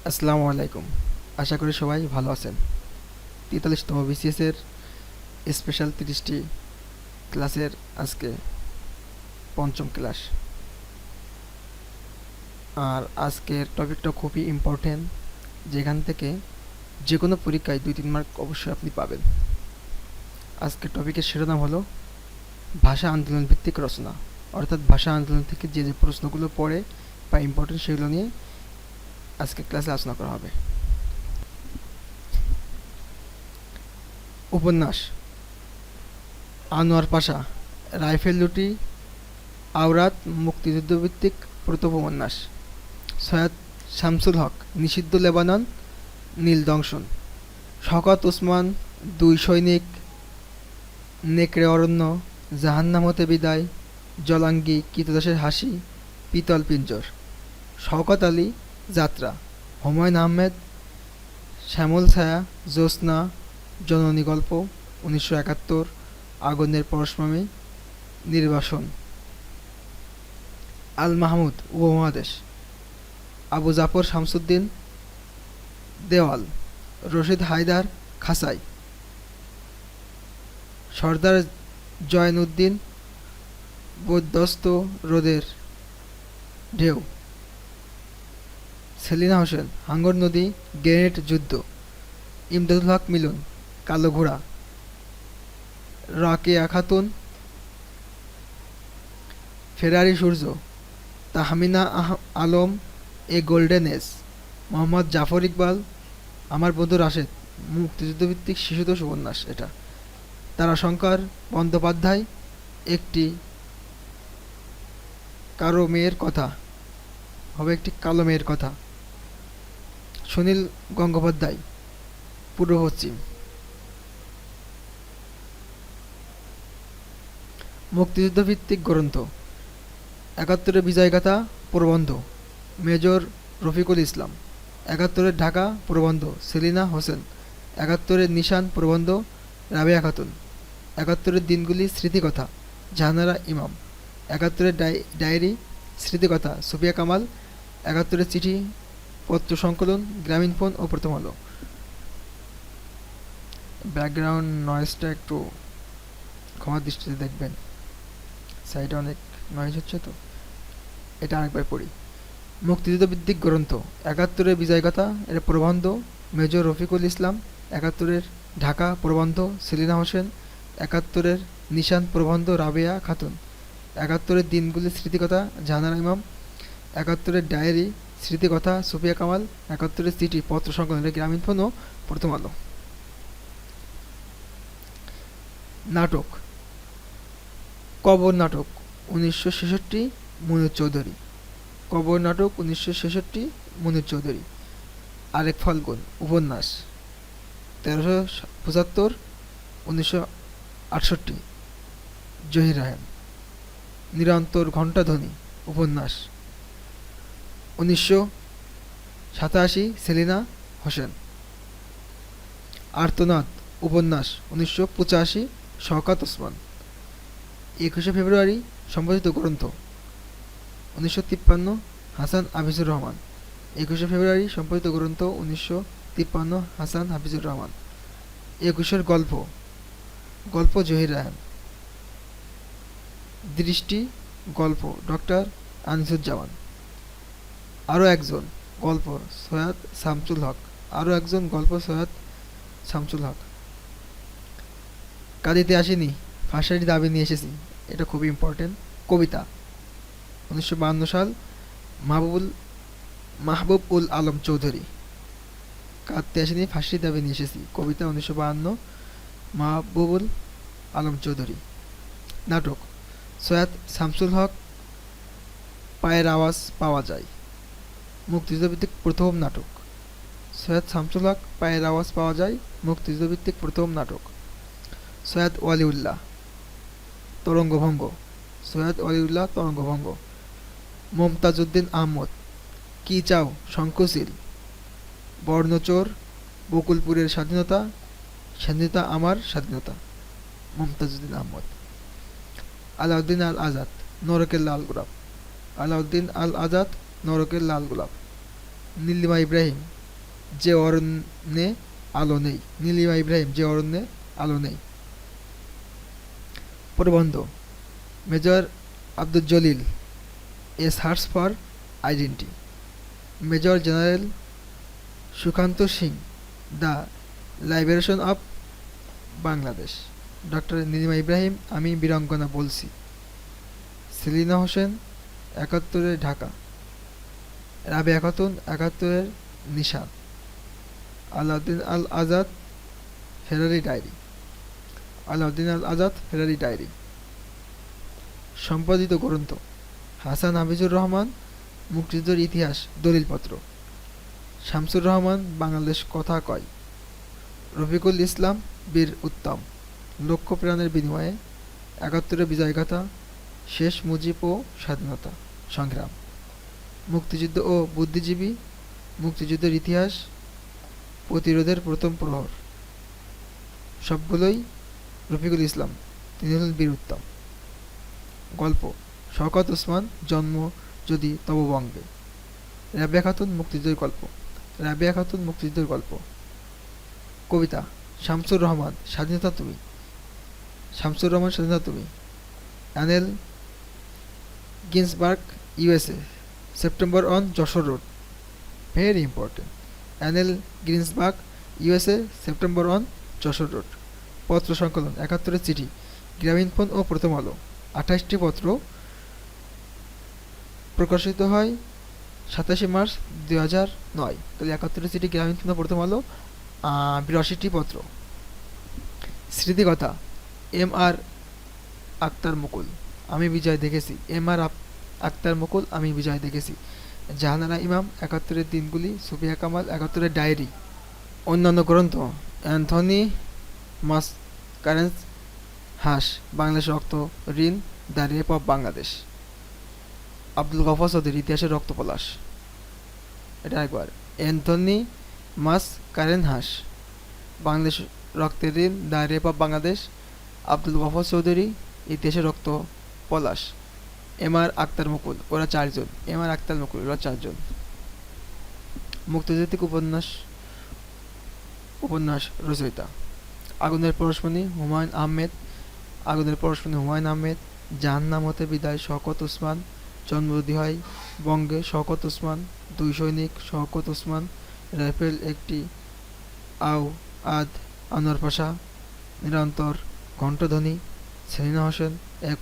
আসসালামু আলাইকুম। আশা করি সবাই ভালো আছেন। ৪৩তম বিসিএসের স্পেশাল ৩০টি ক্লাসের আজকে পঞ্চম ক্লাস। আর আজকের টপিকটা খুবই ইম্পর্টেন্ট, যেখান থেকে যে কোনো পরীক্ষায় ২-৩ মার্ক অবশ্যই আপনি পাবেন। আজকের টপিকের শিরোনাম হলো ভাষা আন্দোলন ভিত্তিক রচনা, অর্থাৎ ভাষা আন্দোলন থেকে যে যে প্রশ্নগুলো পড়ে বা ইম্পর্টেন্ট সেগুলো নিয়ে আজকে ক্লাসে আলোচনা করা হবে। উপন্যাস: আনোয়ার পাশা, রাইফেল লুটি, আওরাত মুক্তিযুদ্ধভিত্তিক প্রথম উপন্যাস। সৈয়দ শামসুল হক, নিষিদ্ধ লেবানন, নীল দংশন। শওকত ওসমান, দুই সৈনিক, নেকড়ে অরণ্য, জাহান্নাম হতে বিদায়, জলাঙ্গি, কৃতদাসের হাসি, পিতল পিঞ্জর। শওকত আলী, যাত্রা। হুমায়ুন আহমেদ, শ্যামল ছায়া, জ্যোৎস্না, জননী গল্প, ১৯৭১, আগুনের পরশমণি, নির্বাসন। আল মাহমুদ, উপমহাদেশ। আবু জাফর শামসুদ্দিন, দেওয়াল। রশিদ হায়দার, খাসাই। সর্দার জয়নুদ্দিন, বৈধ্বস্ত রোদের ঢেউ। সেলিনা হোসেন, হাঙ্গর নদী, গ্রেনেড যুদ্ধ। ইমদাদুল হক মিলন, কালো ঘোড়া। রাকেয়া খাতুন, ফেরারি সূর্য। Tahmina Alam, a golden age. Mohammad Zafar Iqbal, আমার বন্ধু রাশেদ, মুক্তিযুদ্ধভিত্তিক শিশুতোষ উপন্যাস এটা। তারাশঙ্কর বন্দ্যোপাধ্যায়, একটি কালো মেয়ের কথা। একটি কালো মেয়ের কথা। সুনীল গঙ্গোপাধ্যায়, পূর্ব পশ্চিম। মুক্তিযুদ্ধভিত্তিক গ্রন্থ: ৭১-এর বিজয়গাথা প্রবন্ধ, মেজর রফিকুল ইসলাম। ৭১-এর ঢাকা প্রবন্ধ, সেলিনা হোসেন। ৭১-এর নিশান প্রবন্ধ, রাবেয়া খাতুন। ৭১-এর দিনগুলি স্মৃতিকথা, জাহানারা ইমাম। ৭১-এর ডায়েরি স্মৃতিকথা, সুফিয়া কামাল। ৭১-এর চিঠি পত্র সংকলন, গ্রামীণফোন ও প্রথম আলো। ব্যাকগ্রাউন্ড নয়েজটা একটু ক্ষমার দৃষ্টিতে দেখবেন, সাইডে অনেক নয়েজ হচ্ছে তো। এটা আরেকবার পড়ি। মুক্তিযুদ্ধভিত্তিক গ্রন্থ: ৭১-এর বিজয়গাথা এর প্রবন্ধ, মেজর রফিকুল ইসলাম। ৭১-এর ঢাকা প্রবন্ধ, সেলিনা হোসেন। ৭১-এর নিশান প্রবন্ধ, রাবেয়া খাতুন। ৭১-এর দিনগুলি স্মৃতিকথা, জাহানারা ইমাম। ৭১-এর ডায়েরি স্মৃতিকথা, সুফিয়া কামাল। ৭১-এর চিঠি পত্র সংকলন, গ্রামীণফোন ও প্রথম আলো। নাটক: কবর নাটক, ১৯৬৬, মুনীর চৌধুরী। কবর নাটক, ১৯৬৬, মুনীর চৌধুরী। আরেক ফাল্গুন উপন্যাস, ১৩৭৫, ১৯৬৮, জহির রায়হান। নিরন্তর ঘণ্টাধ্বনি উপন্যাস, ১৯৮৭, সেলিনা হোসেন। আর্তনাদ উপন্যাস, ১৯৮৫, শওকত ওসমান। ২১শে ফেব্রুয়ারি সম্পাদিত গ্রন্থ, ১৯৫৩, হাসান হাফিজুর রহমান। ২১শে ফেব্রুয়ারি সম্পাদিত গ্রন্থ, ১৯৫৩, হাসান হাফিজুর রহমান। ২১-এর গল্প, গল্প জহির রায়হান। দৃষ্টি গল্প, ডক্টর আনিসুজ্জামান। আরও একজন গল্প, সৈয়দ শামসুল হক। আরও একজন গল্প, সৈয়দ শামসুল হক। কাঁদিতে আসিনি, ফাঁসির দাবি নিয়ে এসেছি, এটা খুবই ইম্পর্টেন্ট। কবিতা, ১৯৫২ সাল, মাহবুব উল আলম চৌধুরী। কাঁদতে আসিনি, ফাঁসির দাবি নিয়ে এসেছি, কবিতা, ১৯৫২, মাহবুবুল আলম চৌধুরী। নাটক: সৈয়দ শামসুল হক, পায়ের আওয়াজ পাওয়া যায়। মুক্তিযুদ্ধভিত্তিক প্রথম নাটক। সৈয়দ শামসুল হক, পায়ের আওয়াজ পাওয়া যায়, মুক্তিযুদ্ধভিত্তিক প্রথম নাটক। সৈয়দ ওয়ালিউল্লাহ, তরঙ্গভঙ্গ। সৈয়দ ওয়ালিউল্লাহ, তরঙ্গভঙ্গ। মমতাজউদ্দিন আহমদ, কি চাও, শঙ্খচিল। বর্ণচোর, বকুলপুরের স্বাধীনতা, স্বাধীনতা আমার স্বাধীনতা। মমতাজউদ্দিন আহমদ। আলাউদ্দিন আল আজাদ, নরকের লাল গোলাপ। আলাউদ্দিন আল আজাদ, নরকের লাল গোলাপ। নীলিমা ইব্রাহিম, যে অরণ্যে আলো নেই। নীলিমা ইব্রাহিম, যে অরণ্যে আলো নেই। প্রবন্ধ major Abdul Jalil, a search for identity. Major general Sukanta Singh, the liberation of Bangladesh. Doctor Nilima Ibrahim, আমি বীরাঙ্গনা বলছি। সেলিনা হোসেন, ৭১-এর ঢাকা। রাবেয়া খাতুন, ৭১-এর নিশান। আলাউদ্দিন আল আজাদ, ফেরারি ডায়েরি। আলাউদ্দিন আল আজাদ, ফেরারি ডায়েরি। সম্পাদিত গ্রন্থ হাসান হাফিজুর রহমান, মুক্তিযুদ্ধের ইতিহাস দলিলপত্র। শামসুর রহমান, বাংলাদেশ কথা কয়। রফিকুল ইসলাম, বীর উত্তম, লক্ষ প্রাণের বিনিময়ে ৭১-এর বিজয়গাথা, শেষ মুজিব ও স্বাধীনতা সংগ্রাম। মুক্তিযুদ্ধ ও বুদ্ধিজীবী, মুক্তিযুদ্ধের ইতিহাস, প্রতিরোধের প্রথম প্রহর। সবগুলোই রফিকুল ইসলাম, তিনি হলেন বীর উত্তম। গল্প শওকত ওসমান, জন্ম যদি তব বঙ্গে। রাবেয়া খাতুন, মুক্তিযুদ্ধের গল্প। রাবেয়া খাতুন, মুক্তিযুদ্ধের গল্প। কবিতা শামসুর রহমান, স্বাধীনতা তুমি। শামসুর রহমান, স্বাধীনতা তুমি। অ্যানেল Ginsberg, USA, September on Jessore road. Very important. অ্যানেল গ্রিন্সবার্গ, USA, September on Jessore road. পত্র সংকলন ৭১-এর চিঠি, গ্রামীণফোন ও প্রথম আলো। ২৮টি পত্র প্রকাশিত হয় ২৭ মার্চ ২০০৯। তাহলে ৭১-এর চিঠি, গ্রামীণফোন ও প্রথম আলো, ৮২টি পত্র। স্মৃতিকথা এম আর আক্তার মুকুল, আমি বিজয় দেখেছি। এম আর আক্তার মুকুল, আমি বিজয় দেখেছি। জাহানারা ইমাম, ৭১-এর দিনগুলি। সুফিয়া কামাল, ৭১-এর ডায়েরি। অন্যান্য গ্রন্থ অ্যান্থনি মাসকারেন্স হাস, বাংলাদেশ রক্ত ঋণ, the rape of Bangladesh. Abdul Gaffar Chowdhury, ইতিহাসের রক্ত পলাশ। এটা একবার। অ্যান্থনি মাসকারেন হাস, বাংলাদেশ রক্তের ঋণ, the rape of Bangladesh. Abdul Gaffar Chowdhury, ইতিহাসের রক্ত পলাশ। এম আর আক্তার মুকুল, ওরা ৪ জন। এম আর আক্তার মুকুল, ওরা ৪ জন। মুক্তিযুদ্ধ উপন্যাস রচয়িতা আগুনের পরশমণি, হুমায়ুন আহমেদ। আগুনের পরশমণি, হুমায়ুন আহমেদ। জাহান্নাম হতে বিদায়, শওকত ওসমান। জন্মদি হয় বঙ্গে, শওকত ওসমান। ২ সৈনিক, শওকত ওসমান। রাইফেল একটি, আও আদ, আনোয়ার পাশা। নিরন্তর কণ্ঠধ্বনি, সেলিনা হোসেন। এক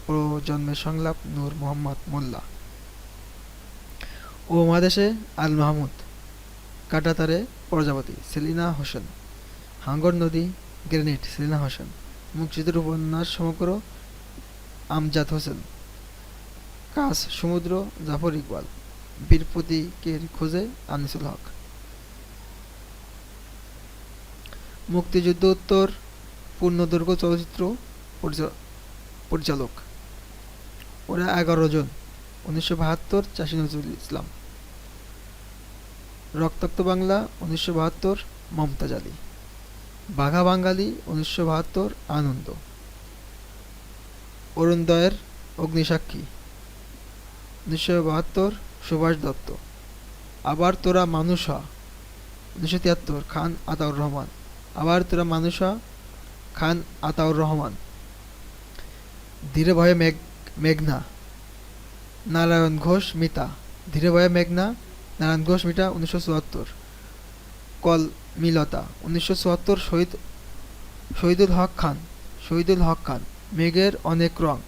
প্রজন্মের সংলাপ, নূর মোহাম্মদ মোল্লা। উপমহাদেশে আল মাহমুদ, কাঁটাতারে প্রজাপতি, সেলিনা হোসেন। হাঙ্গর নদী, গ্রেনেড, সেলিনা হোসেন। মুক্তিযুদ্ধের উপন্যাস সমগ্র, আমজাদ হোসেন। কাজ সমুদ্র, জাফর ইকবাল। বীর প্রতীকের খোঁজে, আনিসুল হক। মুক্তিযুদ্ধ উত্তর পূর্ণদৈর্ঘ্য চলচ্চিত্র পরিচালক, ওরা ১১ জন। ১৯৭২, চাষী নজরুল ইসলাম। রক্তাক্ত বাংলা, ১৯৭২, মমতাজ আলী। বাঘা বাঙালি, ১৯৭২, আনন্দ। অরুণোদয়ের অগ্নিসাক্ষী, ১৯৭২, সুভাষ দত্ত। আবার তোরা মানুষ হ, ১৯৭৩, খান আতাউর রহমান। আবার তোরা মানুষ হ, খান আতাউর রহমান। ধীরে ভয়ে মেঘনা, নারায়ণ ঘোষ মিতা। ধীরে ভয়ে মেঘনা, নারায়ণ ঘোষ মিতা, ১৯৭৪। কলমিলতা, ১৯৭৪, শহীদুল হক খান। মেঘের অনেক রং,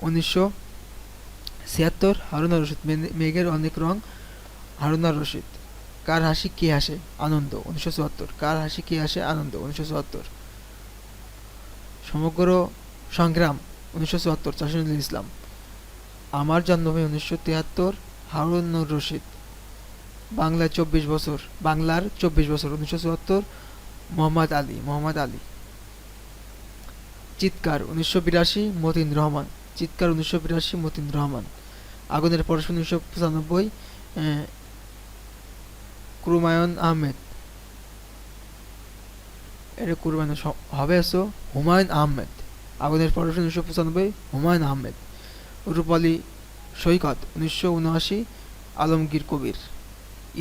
১৯৭৬। হারুনা রশিদ, মেঘের অনেক রং, হারুনা রশিদ। কার হাসি কে হাসে, আনন্দ, ১৯৭৪। কার হাসি কে হাসে, আনন্দ, ১৯৭৪। সমগ্র সংগ্রাম, ১৯৭৪, চাষী নজরুল ইসলাম। আমার জন্মভূমি, ১৯৭৩, হারুনুর রশিদ। বাংলার ২৪ বছর, ১৯৭৪, মোহাম্মদ আলী। চিৎকার, ১৯৮২, মতিন রহমান। আগুনের পরশমণি, ১৯৯৫, কুরমায়ুন আহমেদ। এটা কুরবান হবে আসো, হুমায়ুন আহমেদ। আগুনের পরশমণি, ১৯৯৫, হুমায়ুন আহমেদ। রূপালী সৈকত, ১৯৭৯, আলমগীর কবির।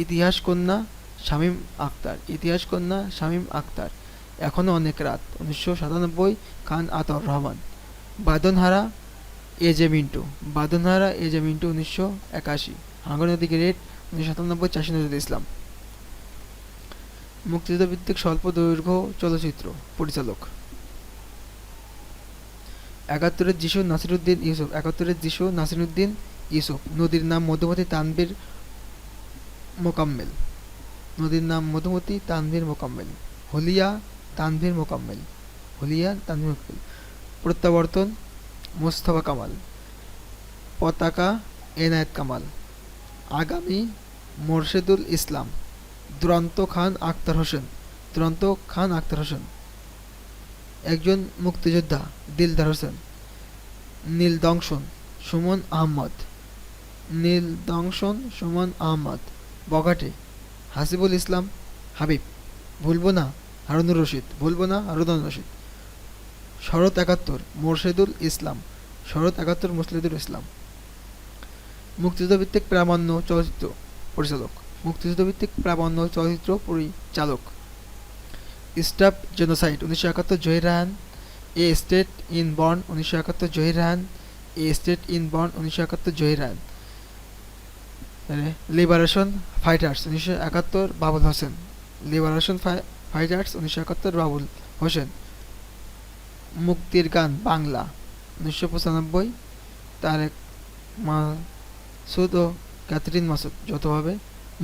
ইতিহাস কন্যা শামীম আখতার, ইতিহাস কন্যা শামীম আখতার। এখনো অনেক রাত 1997, খান আতাউর রহমান। বাঁধনহারা এ জে মিন্টু, বাঁধনহারা এ জে মিন্টু 1981। হাঙ্গর নদী গ্রেট 1997, চাষী নজরুল ইসলাম। মুক্তিযুদ্ধ ভিত্তিক স্বল্প দৈর্ঘ্য চলচ্চিত্র পরিচালক 71-এর যিশু নাসিরুদ্দিন ইউসুফ, 71-এর যিশু নাসিরুদ্দিন ইউসুফ। নদীর নাম মধুমতি তানভীর মোকাম্মেল, নদীর নাম মধুমতি তানভীর মোকাম্মেল। হুলিয়া তানভীর মোকাম্মেল, হুলিয়া তানভীর মোকাম্মেল। প্রত্যাবর্তন মোস্তফা কামাল। পতাকা এনায়েত কামাল। আগামী মোরশেদুল ইসলাম। দুরন্ত খান আখতার হোসেন, দুরন্ত খান আখতার হোসেন। একজন মুক্তিযোদ্ধা দিলদার হোসেন। নীলদংশন সুমন আহমদ, নীলদংশন সুমন আহমদ। বগাটে হাসিবুল ইসলাম হাবিব। ভুলবো না হারুনুর রশিদ, ভুলবো না হারুনুর রশিদ। শরৎ 71 মোরশেদুল ইসলাম, শরৎ 71 মোরশেদুল ইসলাম। মুক্তিযুদ্ধ ভিত্তিক প্রামাণ্য চলচ্চিত্র পরিচালক, মুক্তিযুদ্ধ ভিত্তিক প্রামাণ্য চলচ্চিত্র পরিচালক। Stop genocide 1971 Zahir Raihan. A state in born 1971 Zahir Raihan, a state in born 1971 Zahir Raihan. Liberation fighters 1971 Babul Hossain, liberation fighters 1971 Babul Hossain. মুক্তির গান বাংলা 1995 তারেক মাসুদ ও ক্যাথরিন মাসুদ যৌথভাবে।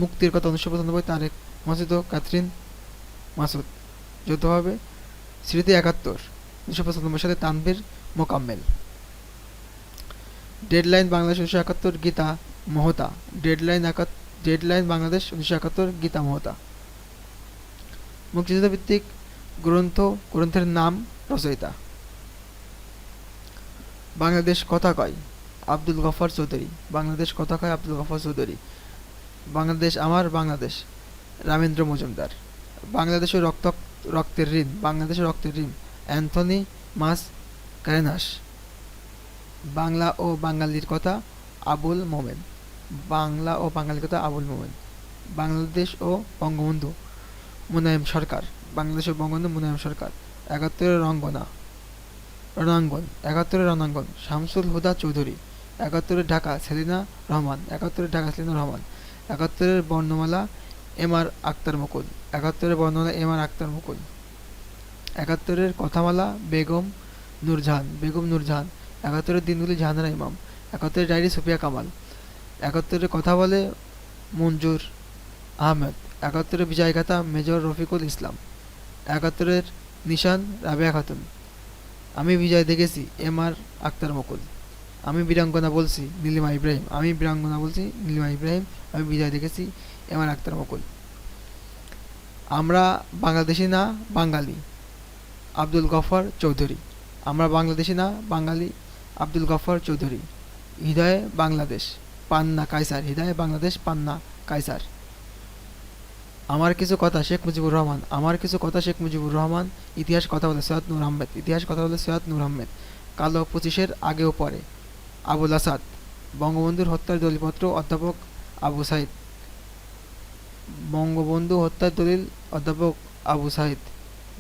মুক্তির কথা 1995 তারেক মাসুদ ও ক্যাথরিন মাসুদ যৌথভাবে। স্মৃতি 71 1995 সালে তানভীর মোকাম্মেল। Deadline Bangladesh 1971 Geeta Mehta, deadline Bangladesh 1971 Geeta Mehta. মুক্তিযুদ্ধ ভিত্তিক গ্রন্থের নাম, রচয়িতা। বাংলাদেশ কথা কয় আব্দুল গফফার চৌধুরী, বাংলাদেশ কথা কয় আব্দুল গফফার চৌধুরী। বাংলাদেশ আমার বাংলাদেশ রামেন্দ্র মজুমদার। বাংলাদেশের রক্তের ঋণ, বাংলাদেশের রক্তের ঋণ অ্যান্থনি মাস ক্যারেনাস। বাংলা ও বাঙালির কথা আবুল মোমেন, বাংলা ও বাঙালির কথা আবুল মোমেন। বাংলাদেশ ও বঙ্গবন্ধু মুনায়েম সরকার, বাংলাদেশ ও বঙ্গবন্ধু মুনায়েম সরকার। 71-এর রণাঙ্গন, 71-এর রণাঙ্গন শামসুল হুদা চৌধুরী। 71-এর ঢাকা সেলিনা রহমান, 71-এর ঢাকা সেলিনা রহমান। 71-এর বর্ণমালা এম আর আক্তার মুকুল, 71-এর বর্ণমালা এম আর আক্তার মুকুল। 71-এর কথামালা বেগম নূরজাহান, বেগম নূরজাহান। 71-এর দিনগুলি জাহানারা ইমাম। 71-এর ডায়েরি সুফিয়া কামাল। 71-এর কথা বলে মঞ্জুর আহমেদ। 71-এর বিজয়গাথা মেজর রফিকুল ইসলাম। 71-এর নিশান রাবেয়া খাতুন। আমি বিজয় দেখেছি এম আর আক্তার মুকুল। আমি বীরাঙ্গনা বলছি নীলিমা ইব্রাহিম, আমি বীরাঙ্গনা বলছি নীলিমা ইব্রাহিম। আমি বিজয় দেখেছি এম আর আক্তার মুকুল। আমরা বাংলাদেশি না বাঙালি আব্দুল গফফার চৌধুরী, আমরা বাংলাদেশি না বাঙালি আব্দুল গফফার চৌধুরী। হৃদয়ে বাংলাদেশ পান্না কায়সার, হৃদয়ে বাংলাদেশ পান্না কায়সার। আমার কিছু কথা শেখ মুজিবুর রহমান, আমার কিছু কথা শেখ মুজিবুর রহমান। ইতিহাস কথা বলে সৈয়দ নূর আহমেদ, ইতিহাস কথা বলে সৈয়দ নূর আহমেদ। কালো 25-এর আগেও পরে আবুল আসাদ। বঙ্গবন্ধুর হত্যার দলিলপত্র অধ্যাপক আবু সাইদ, বঙ্গবন্ধু হত্যার দলিল অধ্যাপক আবু সাইদ।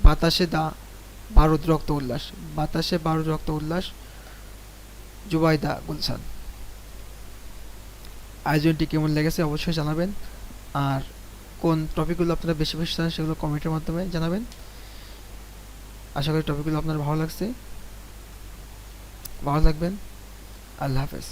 বাতাসে বারুদ রক্ত উল্লাস, বাতাসে বারুদ রক্ত উল্লাস জুবাইদা গুলশান। আয়োজনটি কেমন লেগেছে অবশ্যই জানাবেন। আর কোন টপিকগুলো আপনারা বেশি বেশি জানেন সেগুলো কমেন্টের মাধ্যমে জানাবেন। আশা করি টপিকগুলো আপনার ভালো লাগছে। ভালো থাকবেন। আল্লাহ হাফেজ।